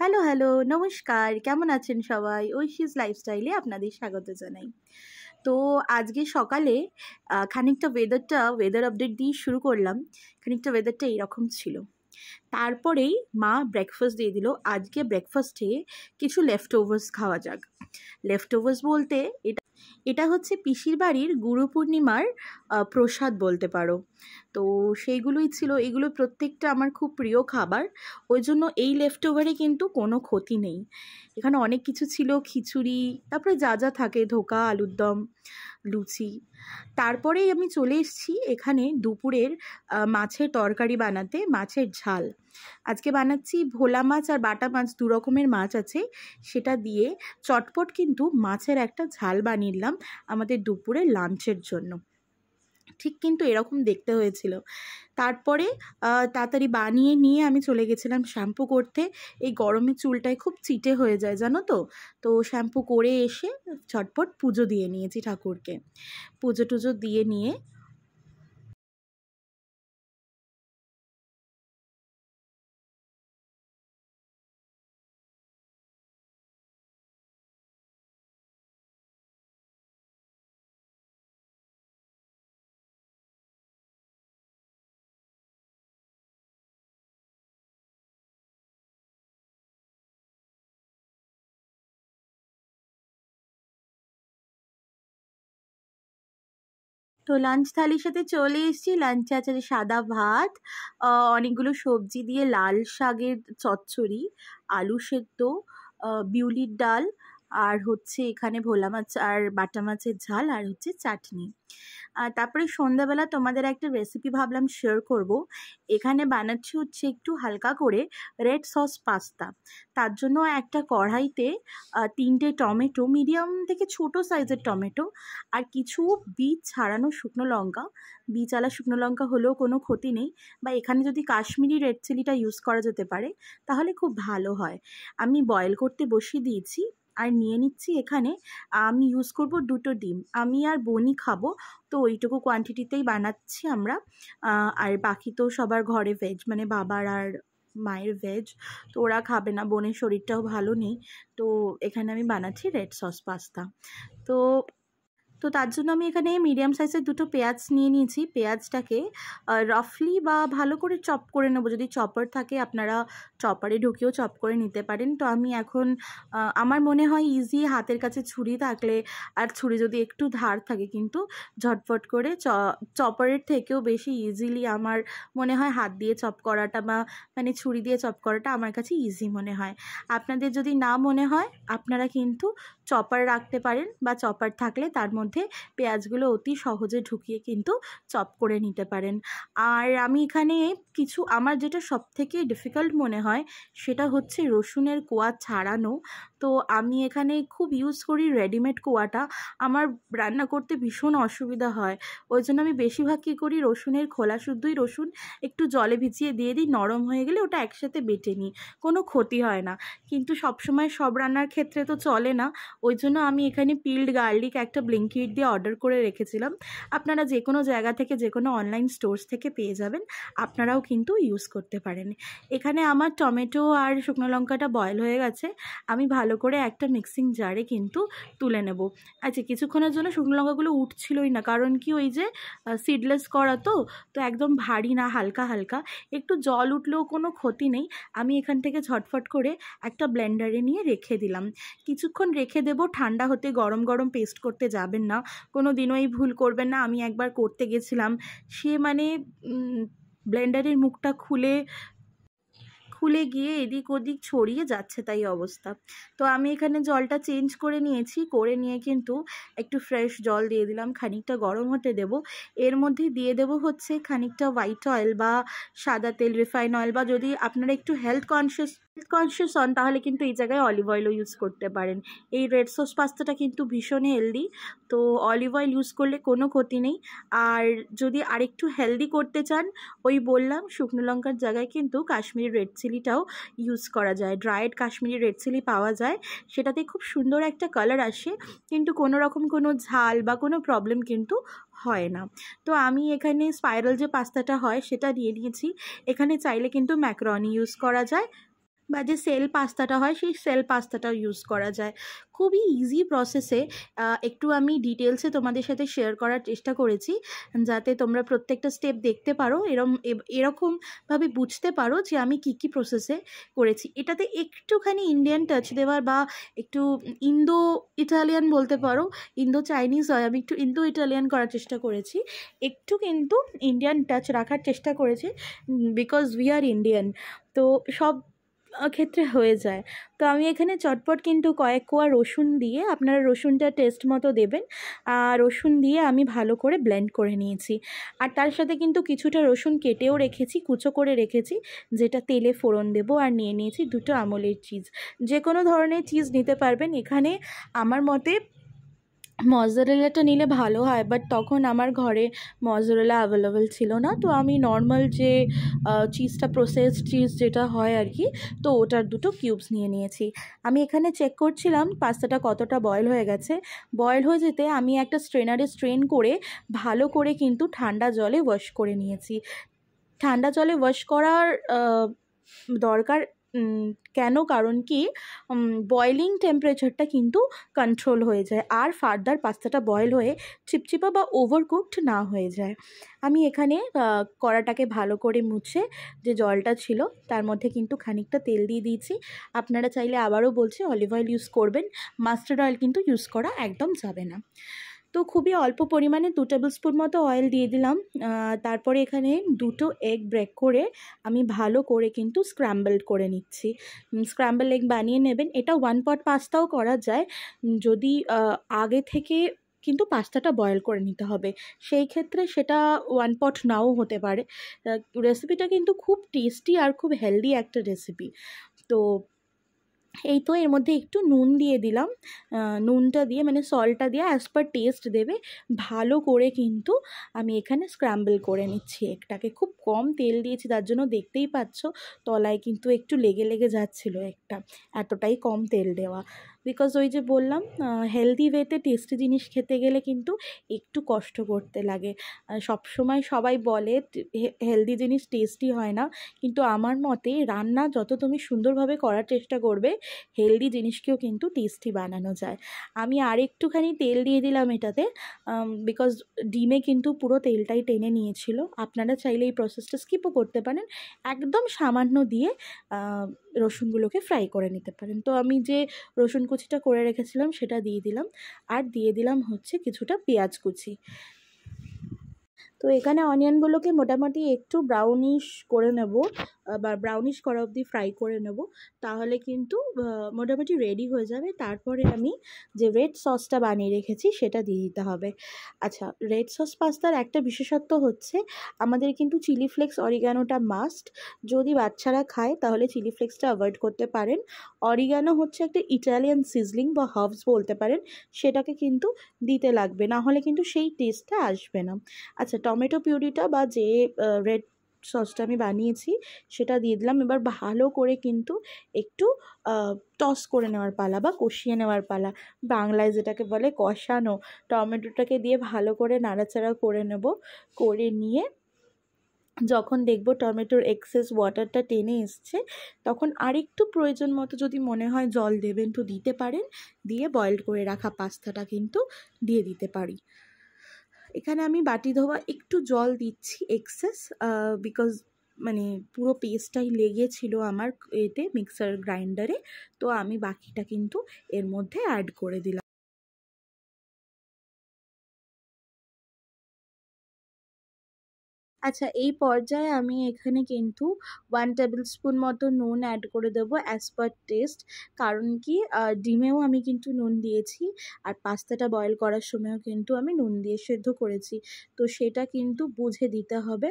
Hello, hello, নমস্কার। কেমন আছেন সবাই? ঐশীস লাইফস্টাইলে আপনাদের স্বাগত জানাই। তো আজকে সকালে খানিকটা ওয়েদার আপডেট দিয়ে শুরু করলাম। খানিকটা ওয়েদারটা এইরকম ছিল। তারপরেই মা ব্রেকফাস্ট দিয়ে দিল। আজকে ব্রেকফাস্টে কিছু লেফট ওভার্স খাওয়া যাক। লেফট ওভার্স বলতে এটা হচ্ছে পিসির বাড়ির গুরু পূর্ণিমার প্রসাদ বলতে পারো। তো সেইগুলোই ছিল। এগুলো প্রত্যেকটা আমার খুব প্রিয় খাবার, ওই জন্য এই লেফট ওভারে কিন্তু কোনো ক্ষতি নেই। এখানে অনেক কিছু ছিল, খিচুড়ি, তারপরে যা যা থাকে, ধোকা, আলুর দম, লুচি। তারপরেই আমি চলে এসেছি এখানে দুপুরের মাছের তরকারি বানাতে, মাছের ঝাল। আজকে বানাচ্ছি ভোলা মাছ আর বাটা মাছ, দু রকমের মাছ আছে, সেটা দিয়ে চটপট কিন্তু মাছের একটা ঝাল বানিয়ে নিলাম আমাদের দুপুরে লাঞ্চের জন্য। ঠিক কিন্তু এরকম দেখতে হয়েছিল। তারপরে তাড়াতাড়ি বানিয়ে নিয়ে আমি চলে গেছিলাম শ্যাম্পু করতে। এই গরমে চুলটায় খুব চিটে হয়ে যায় জানো তো। তো শ্যাম্পু করে এসে ঝটপট পুজো দিয়ে নিয়েছি ঠাকুরকে। পুজো টুজো দিয়ে নিয়ে তো লাঞ্চ থালির সাথে চলে এসেছি। লাঞ্চে আছে যে সাদা ভাত, অনেকগুলো সবজি দিয়ে লাল শাকের চচ্চড়ি, আলু সেদ্ধ, বিউলির ডাল, আর হচ্ছে এখানে ভোলা মাছ আর বাটা মাছের ঝাল, আর হচ্ছে চাটনি। তারপরে সন্ধ্যাবেলা তোমাদের একটা রেসিপি ভাবলাম শেয়ার করব। এখানে বানাচ্ছি হচ্ছে একটু হালকা করে রেড সস পাস্তা। তার জন্য একটা কড়াইতে 3টে টমেটো, মিডিয়াম থেকে ছোট সাইজের টমেটো, আর কিছু বীজ ছাড়ানো শুকনো লঙ্কা। বীজওয়ালা শুকনো লঙ্কা হলেও কোনো ক্ষতি নেই, বা এখানে যদি কাশ্মীরি রেড চিলিটা ইউজ করা যেতে পারে তাহলে খুব ভালো হয়। আমি বয়েল করতে বসিয়ে দিয়েছি। আর নিয়ে নিচ্ছি এখানে, আমি ইউজ করব 2টো ডিম। আমি আর বোনই খাবো, তো ওইটুকু কোয়ান্টিটিতেই বানাচ্ছি আমরা। আর বাকি তো সবার ঘরে ভেজ, মানে বাবার আর মায়ের ভেজ, তো ওরা খাবে না, বোনের শরীরটাও ভালো নেই। তো এখানে আমি বানাচ্ছি রেড সস পাস্তা। তো তার জন্য আমি এখানে মিডিয়াম সাইজের 2টো পেঁয়াজ নিয়ে নিয়েছি। পেঁয়াজটাকে রাফলি বা ভালো করে চপ করে নেবো। যদি চপার থাকে আপনারা চপারে ঢুকিয়েও চপ করে নিতে পারেন। তো আমি এখন আমার মনে হয় ইজি, হাতের কাছে ছুরি থাকলে, আর ছুরি যদি একটু ধার থাকে কিন্তু ঝটফট করে চপারের থেকেও বেশি ইজিলি আমার মনে হয় হাত দিয়ে চপ করাটা, বা মানে ছুরি দিয়ে চপ করাটা আমার কাছে ইজি মনে হয়। আপনাদের যদি না মনে হয় আপনারা কিন্তু চপার রাখতে পারেন, বা চপার থাকলে তার মধ্যে পেঁয়াজগুলো অতি সহজে ঢুকিয়ে কিন্তু চপ করে নিতে পারেন। আর আমি এখানে কিছু, আমার যেটা সবথেকে ডিফিকাল্ট মনে হয় সেটা হচ্ছে রসুনের কোয়া ছাড়ানো। তো আমি এখানে খুব ইউজ করি রেডিমেড কোয়াটা। আমার রান্না করতে ভীষণ অসুবিধা হয়, ওই জন্য আমি বেশিরভাগ কী করি, রসুনের খোলা শুদ্ধই রসুন একটু জলে ভিজিয়ে দিয়ে দিই, নরম হয়ে গেলে ওটা একসাথে বেটে নিই, কোনো ক্ষতি হয় না। কিন্তু সবসময় সব রান্নার ক্ষেত্রে তো চলে না, ওই জন্য আমি এখানে পিল্ড গার্লিক একটা ব্লিঙ্কিট দিয়ে অর্ডার করে রেখেছিলাম। আপনারা যে কোনো জায়গা থেকে, যে কোনো অনলাইন স্টোর্স থেকে পেয়ে যাবেন, আপনারাও কিন্তু ইউজ করতে পারেন। এখানে আমার টমেটো আর শুকনো লঙ্কাটা বয়েল হয়ে গেছে, আমি ভালো করে একটা মিক্সিং জারে কিন্তু তুলে নেব। আচ্ছা, কিছুক্ষণের জন্য শুকনো লঙ্কাগুলো উঠছিলই না, কারণ কি ওই যে সিডলেস করা, তো একদম ভারী না, হালকা হালকা একটু জল উঠলেও কোনো ক্ষতি নেই। আমি এখান থেকে ঝটফট করে একটা ব্লেন্ডারে নিয়ে রেখে দিলাম। কিছুক্ষণ রেখে দেবো ঠান্ডা হতে, গরম গরম পেস্ট করতে যাবেন না, কোনো দিনও এই ভুল করবেন না। আমি একবার করতে গেছিলাম, সে মানে ব্লেন্ডারের মুখটা খুলে গিয়ে এদিক ওদিক ছড়িয়ে যাচ্ছে তাই অবস্থা। তো আমি এখানে জলটা চেঞ্জ করে নিয়েছি, করে নিয়ে কিন্তু একটু ফ্রেশ জল দিয়ে দিলাম, খানিকটা গরম হতে দেব। এর মধ্যে দিয়ে দেব হচ্ছে খানিকটা হোয়াইট অয়েল বা সাদা তেল, রিফাইন অয়েল, বা যদি আপনারা একটু হেলথ কনসিয়াস হন তাহলে কিন্তু এই জায়গায় অলিভ অয়েলও ইউজ করতে পারেন। এই রেড সস পাস্তাটা কিন্তু ভীষণ হেলদি, তো অলিভ অয়েল ইউজ করলে কোনো ক্ষতি নেই। আর যদি আরেকটু হেলদি করতে চান, ওই বললাম শুকনো লঙ্কার জায়গায় কিন্তু কাশ্মীরি রেড চিলিটাও ইউজ করা যায়। ড্রায়েড কাশ্মীরি রেড চিলি পাওয়া যায়, সেটাতে খুব সুন্দর একটা কালার আসে, কিন্তু কোনো রকম কোনো ঝাল বা কোনো প্রবলেম কিন্তু হয় না। তো আমি এখানে স্পাইরাল যে পাস্তাটা হয় সেটা দিয়ে দিয়েছি। এখানে চাইলে কিন্তু ম্যাকারনি ইউজ করা যায়, বা যে সেল পাস্তাটা হয় সেই সেল পাস্তাটাও ইউজ করা যায়। খুবই ইজি প্রসেসে একটু আমি ডিটেলসে তোমাদের সাথে শেয়ার করার চেষ্টা করেছি, যাতে তোমরা প্রত্যেকটা স্টেপ দেখতে পারো, এরকমভাবে বুঝতে পারো যে আমি কী প্রসেসে করেছি। এটাতে একটুখানি ইন্ডিয়ান টাচ দেওয়ার বা একটু ইন্দো ইটালিয়ান বলতে পারো, ইন্দো চাইনিজ হয়, আমি একটু ইন্দো ইটালিয়ান করার চেষ্টা করেছি, একটু কিন্তু ইন্ডিয়ান টাচ রাখার চেষ্টা করেছি, বিকজ উই আর ইন্ডিয়ান। তো সব ক্ষেত্রে হয়ে যায়। তো আমি এখানে চটপট কিন্তু কয়েক কোয়া রসুন দিয়ে, আপনারা রসুনটা টেস্ট মতো দেবেন, রসুন দিয়ে আমি ভালো করে ব্লেন্ড করে নিয়েছি। আর তার সাথে কিন্তু কিছুটা রসুন কেটেও রেখেছি, কুচো করে রেখেছি, যেটা তেলে ফোড়ন দেবো। আর নিয়ে নিয়েছি 2টো আমুলের চিজ, যে কোনো ধরনের চিজ নিতে পারবেন। এখানে আমার মতে মজারেলাটা নিলে ভালো হয়, বাট তখন আমার ঘরে মজারেলা অ্যাভেলেবেল ছিল না, তো আমি নর্মাল যে চিজটা, প্রসেসড চিজ যেটা হয় আর কি, তো ওটার 2টো কিউবস নিয়ে নিয়েছি। আমি এখানে চেক করছিলাম পাস্তাটা কতটা বয়েল হয়ে গেছে। বয়েল হয়ে যেতে আমি একটা স্ট্রেনারে স্ট্রেন করে ভালো করে কিন্তু ঠান্ডা জলে ওয়াশ করে নিয়েছি। ঠান্ডা জলে ওয়াশ করার দরকার কেন, কারণ কি বয়েলিং টেম্পারেচারটা কিন্তু কন্ট্রোল হয়ে যায়, আর ফার্দার পাস্তাটা বয়েল হয়ে চিপচিপা বা ওভারকুকড না হয়ে যায়। আমি এখানে কড়াটাকে ভালো করে মুছে যে জলটা ছিল তার মধ্যে কিন্তু খানিকটা তেল দিয়ে দিয়েছি। আপনারা চাইলে আবারও বলছি অলিভ অয়েল ইউজ করবেন, মাস্টার্ড অয়েল কিন্তু ইউজ করা একদম যাবে না। তো খুবই অল্প পরিমাণে 2 টেবিল স্পুন মতো অয়েল দিয়ে দিলাম। তারপরে এখানে 2টো এগ ব্রেক করে আমি ভালো করে কিন্তু স্ক্র্যাম্বলড করে নিচ্ছি। স্ক্র্যাম্বল এগ বানিয়ে নেবেন। এটা 1 পট পাস্তাও করা যায়, যদি আগে থেকে কিন্তু পাস্তাটা বয়েল করে নিতে হবে, সেই ক্ষেত্রে সেটা 1 পট নাও হতে পারে। রেসিপিটা কিন্তু খুব টেস্টি আর খুব হেলদি একটা রেসিপি। তো এই তো এর মধ্যে একটু নুন দিয়ে দিলাম, নুনটা দিয়ে মানে সল্টটা দিয়ে অ্যাজ পার টেস্ট দেবে। ভালো করে কিন্তু আমি এখানে স্ক্র্যাম্বল করে নিচ্ছি এগটাকে। খুব কম তেল দিয়েছি, তার জন্য দেখতেই পাচ্ছ তলায় কিন্তু একটু লেগে লেগে যাচ্ছিলো একটা, এতটাই কম তেল দেওয়া। বিকজ ওই যে বললাম, হেলদি ওয়েতে টেস্টি জিনিস খেতে গেলে কিন্তু একটু কষ্ট করতে লাগে। সবসময় সবাই বলে হেলদি জিনিস টেস্টি হয় না, কিন্তু আমার মতে রান্না যত তুমি সুন্দরভাবে করার চেষ্টা করবে, হেলদি জিনিসকেও কিন্তু টেস্টি বানানো যায়। আমি আর একটুখানি তেল দিয়ে দিলাম এটাতে, বিকজ ডিমে কিন্তু পুরো তেলটাই টেনে নিয়েছিল। আপনারা চাইলে এই প্রসেসটা স্কিপও করতে পারেন, একদম সামান্য দিয়ে রসুনগুলোকে ফ্রাই করে নিতে পারেন। তো আমি যে রসুন কুচিটা করে রেখেছিলাম সেটা দিয়ে দিলাম, আর দিয়ে দিলাম হচ্ছে কিছুটা পেঁয়াজ কুচি। তো এখানে অনিয়নগুলোকে মোটামুটি একটু ব্রাউনিশ করে নেব, বা ব্রাউনিশ করা অবধি ফ্রাই করে নেব, তাহলে কিন্তু মোটামুটি রেডি হয়ে যাবে। তারপরে আমি যে রেড সসটা বানিয়ে রেখেছি সেটা দিয়ে দিতে হবে। আচ্ছা, রেড সস পাস্তার একটা বিশেষত্ব হচ্ছে আমাদের কিন্তু চিলি ফ্লেক্স অরিগ্যানোটা মাস্ট। যদি বাচ্চারা খায় তাহলে চিলি ফ্লেক্সটা অ্যাভয়েড করতে পারেন। অরিগ্যানো হচ্ছে একটা ইটালিয়ান সিজলিং বা হার্বস বলতে পারেন, সেটাকে কিন্তু দিতে লাগবে, না হলে কিন্তু সেই টেস্টটা আসবে না। আচ্ছা, টমেটো পিউরিটা বা যে রেড সসটা আমি বানিয়েছি সেটা দিয়ে দিলাম। এবার ভালো করে কিন্তু একটু টস করে নেওয়ার পালা বা কষিয়ে নেওয়ার পালা, বাংলায় যেটাকে বলে কষানো। টমেটোটাকে দিয়ে ভালো করে নাড়াচাড়া করে নেব, করে নিয়ে যখন দেখব টমেটোর এক্সেস ওয়াটারটা টেনে এসছে, তখন আরেকটু প্রয়োজন মতো যদি মনে হয় জল দেবেন তো দিতে পারেন, দিয়ে বয়েল করে রাখা পাস্তাটা কিন্তু দিয়ে দিতে পারি। এখানে আমি বাটি ধোয়া একটু জল দিচ্ছি এক্সেস, বিকজ মানে পুরো পেস্টটাই লেগেছিল আমার এতে মিক্সার গ্রাইন্ডারে, তো আমি বাকিটা কিন্তু এর মধ্যে অ্যাড করে দিলাম। আচ্ছা, এই পর্যায়ে আমি এখানে কিন্তু 1 টেবিল স্পুন মতো নুন অ্যাড করে দেবো অ্যাজ পার টেস্ট। কারণ কি, ডিমেও আমি কিন্তু নুন দিয়েছি, আর পাস্তাটা বয়েল করার সময়ও কিন্তু আমি নুন দিয়ে সেদ্ধ করেছি, তো সেটা কিন্তু বুঝে দিতে হবে।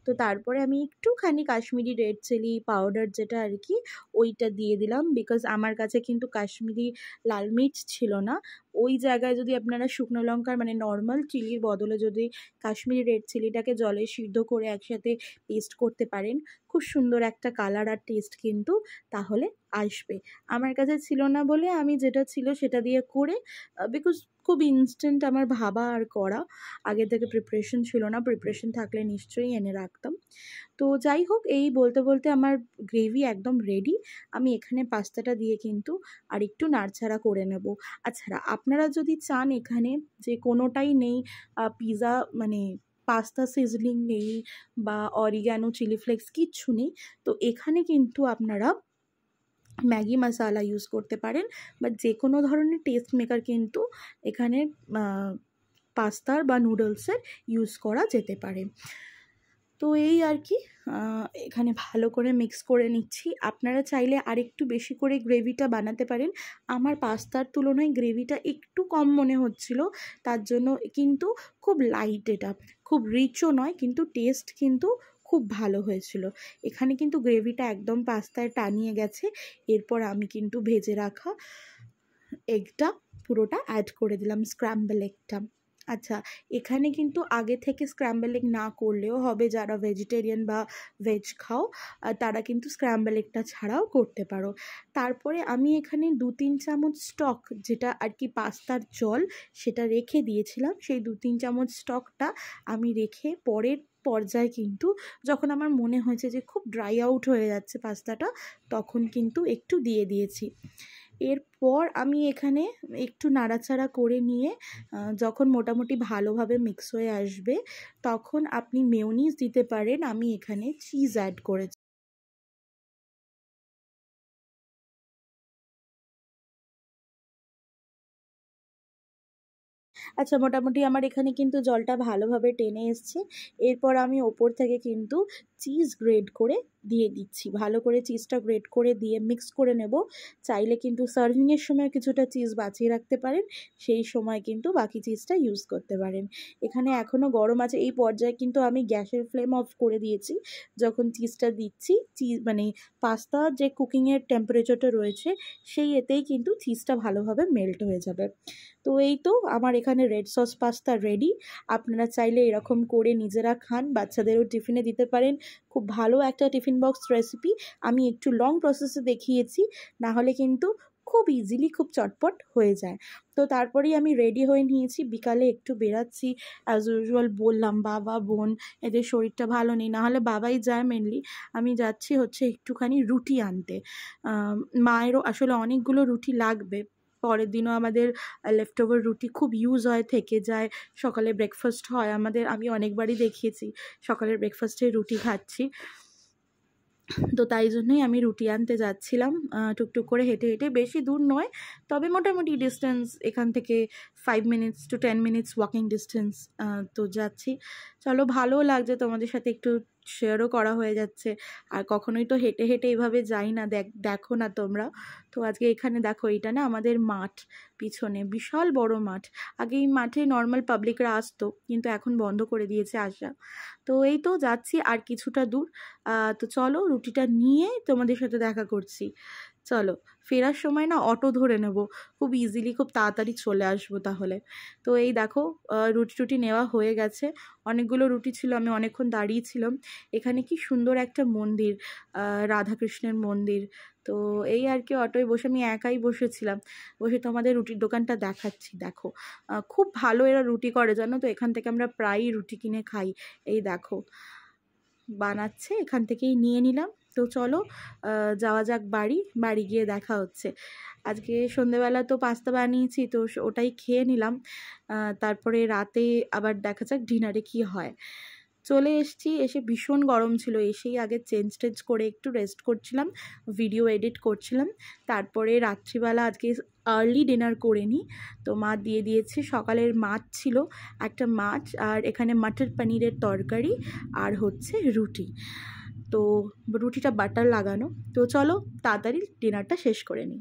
তো তারপরে আমি একটুখানি কাশ্মীরি রেড চিলি পাউডার যেটা আর কি, ওইটা দিয়ে দিলাম, বিকজ আমার কাছে কিন্তু কাশ্মীরি লাল মির্চ ছিল না। ওই জায়গায় যদি আপনারা শুকনো লঙ্কার মানে নর্মাল চিলির বদলে যদি কাশ্মীরি রেড চিলিটাকে জলে সিদ্ধ সিদ্ধ করে একসাথে পেস্ট করতে পারেন, খুব সুন্দর একটা কালার আর টেস্ট কিন্তু তাহলে আসবে। আমার কাছে ছিল না বলে আমি যেটা ছিল সেটা দিয়ে করে, বিকজ খুব ইনস্ট্যান্ট আমার ভাবা আর করা, আগে থেকে প্রিপারেশন ছিল না, প্রিপারেশন থাকলে নিশ্চয়ই এনে রাখতাম। তো যাই হোক, এই বলতে বলতে আমার গ্রেভি একদম রেডি। আমি এখানে পাস্তাটা দিয়ে কিন্তু আর একটু নাড়চাড়া করে নেব। আচ্ছা, আপনারা যদি চান এখানে যে কোনোটাই নেই, পিৎজা মানে পাস্তা সিজলিং নেই বা অরিগ্যানো চিলি ফ্লেক্স কিচ্ছু নেই, তো এখানে কিন্তু আপনারা ম্যাগি মশালা ইউজ করতে পারেন, বা যে কোনো ধরনের টেস্ট মেকার কিন্তু এখানে পাস্তার বা নুডলসের ইউজ করা যেতে পারে। তো এই আর কি, এখানে ভালো করে মিক্স করে নিচ্ছি। আপনারা চাইলে আরেকটু বেশি করে গ্রেভিটা বানাতে পারেন। আমার পাস্তার তুলনায় গ্রেভিটা একটু কম মনে হচ্ছিল, তার জন্য কিন্তু খুব লাইট, এটা খুব রিচও নয়, কিন্তু টেস্ট কিন্তু খুব ভালো হয়েছিল। এখানে কিন্তু গ্রেভিটা একদম পাস্তায় টানিয়ে গেছে। এরপর আমি কিন্তু ভেজে রাখা এগটা পুরোটা অ্যাড করে দিলাম, স্ক্র্যাম্বল এগটা। আচ্ছা, এখানে কিন্তু আগে থেকে স্ক্র্যাম্বল এগ না করলেও হবে, যারা ভেজিটেরিয়ান বা ভেজ খাও তারা কিন্তু স্ক্র্যাম্বল এগটা ছাড়াও করতে পারো। তারপরে আমি এখানে 2-3 চামচ স্টক, যেটা আর কি পাস্তার জল, সেটা রেখে দিয়েছিলাম। সেই 2-3 চামচ স্টকটা আমি রেখে পরের পর্যায়ে কিন্তু যখন আমার মনে হয়েছে যে খুব ড্রাই আউট হয়ে যাচ্ছে পাস্তাটা, তখন কিন্তু একটু দিয়ে দিয়েছি। এরপর আমি এখানে একটু নাড়াচাড়া করে নিয়ে যখন মোটামুটি ভালোভাবে মিক্স হয়ে আসবে, তখন আপনি মেয়োনিজ দিতে পারেন। আমি এখানে চিজ অ্যাড করেছি। আচ্ছা, মোটামুটি আমার এখানে কিন্তু জলটা ভালোভাবে টেনে এসছে। এরপর আমি ওপর থেকে কিন্তু চিজ গ্রেট করে দিয়ে দিচ্ছি। ভালো করে চিজটা গ্রেট করে দিয়ে মিক্স করে নেব। চাইলে কিন্তু সার্ভিংয়ের সময় কিছুটা চিজ বাঁচিয়ে রাখতে পারেন, সেই সময় কিন্তু বাকি চিজটা ইউজ করতে পারেন। এখানে এখনও গরম আছে, এই পর্যায়ে কিন্তু আমি গ্যাসের ফ্লেম অফ করে দিয়েছি। যখন চিজটা দিচ্ছি, চিজ মানে পাস্তা যে কুকিংয়ের টেম্পারেচারটা রয়েছে, সেই এতেই কিন্তু চিজটা ভালোভাবে মেল্ট হয়ে যাবে। তো এই তো আমার এখানে রেড সস পাস্তা রেডি। আপনারা চাইলে এরকম করে নিজেরা খান, বাচ্চাদেরও টিফিনে দিতে পারেন। খুব ভালো একটা টিফিন বক্স রেসিপি। আমি একটু লং প্রসেসে দেখিয়েছি, না হলে কিন্তু খুব ইজিলি খুব চটপট হয়ে যায়। তো তারপরেই আমি রেডি হয়ে নিয়েছি, বিকালে একটু বেরাচ্ছি। অ্যাজ ইউজুয়াল বললাম, বাবা বোন এদের শরীরটা ভালো নেই, নাহলে বাবাই যায় মেনলি। আমি যাচ্ছি হচ্ছে একটুখানি রুটি আনতে। মায়েরও আসলে অনেকগুলো রুটি লাগবে, পরের দিনও আমাদের লেফট ওভার রুটি খুব ইউজ হয়, থেকে যায়। সকালে ব্রেকফাস্ট হয় আমাদের, আমি অনেকবারই দেখিয়েছি সকালের ব্রেকফাস্টে রুটি খাচ্ছি। তো তাই জন্যই আমি রুটি আনতে যাচ্ছিলাম, টুকটুক করে হেঁটে হেঁটে, বেশি দূর নয়, তবে মোটামুটি ডিস্টেন্স এখান থেকে 5 minutes to 10 minutes walking distance. তো যাচ্ছি। চলো, ভালোও লাগছে, তোমাদের সাথে একটু শেয়ারও করা হয়ে যাচ্ছে। আর কখনোই তো হেঁটে হেঁটে এইভাবে যাই না, দেখো না তোমরা। তো আজকে এখানে দেখো, এটা না আমাদের মাঠ, পিছনে বিশাল বড় মাঠ। আগে এই মাঠে নর্মাল পাবলিকরা আসতো, কিন্তু এখন বন্ধ করে দিয়েছে আসা। তো এই তো যাচ্ছি আর কিছুটা দূর। তো চলো, রুটিটা নিয়ে তোমাদের সাথে দেখা করছি। চলো, ফেরার সময় না অটো ধরে নেব, খুব ইজিলি খুব তাড়াতাড়ি চলে আসবো তাহলে। তো এই দেখো, রুটি টুটি নেওয়া হয়ে গেছে। অনেকগুলো রুটি ছিল, আমি অনেকক্ষণ দাঁড়িয়েছিলাম। এখানে কি সুন্দর একটা মন্দির, রাধাকৃষ্ণের মন্দির। তো এই আর কি, অটোয় বসে আমি একাই বসেছিলাম, বসে তোমাদের রুটির দোকানটা দেখাচ্ছি। দেখো, খুব ভালো এরা রুটি করে, জানো তো। এখান থেকে আমরা প্রায়ই রুটি কিনে খাই। এই দেখো বানাচ্ছে, এখান থেকেই নিয়ে নিলাম। তো চলো, যাওয়া যাক বাড়ি। বাড়ি গিয়ে দেখা হচ্ছে। আজকে সন্ধেবেলা তো পাস্তা বানিয়েছি, তো ওটাই খেয়ে নিলাম। তারপরে রাতে আবার দেখা যাক ডিনারে কি হয়। চলে এসেছি, এসে ভীষণ গরম ছিল, এসেই আগে চেঞ্জ টেঞ্জ করে একটু রেস্ট করছিলাম, ভিডিও এডিট করছিলাম। তারপরে রাত্রিবেলা আজকে আর্লি ডিনার করে নিই। তো মা দিয়ে দিয়েছে, সকালের মাছ ছিল, একটা মাছ, আর এখানে মটর পনিরের তরকারি, আর হচ্ছে রুটি। তো রুটিটা বাটার লাগানো। তো চলো তাড়াতাড়ি ডিনারটা শেষ করে নিই।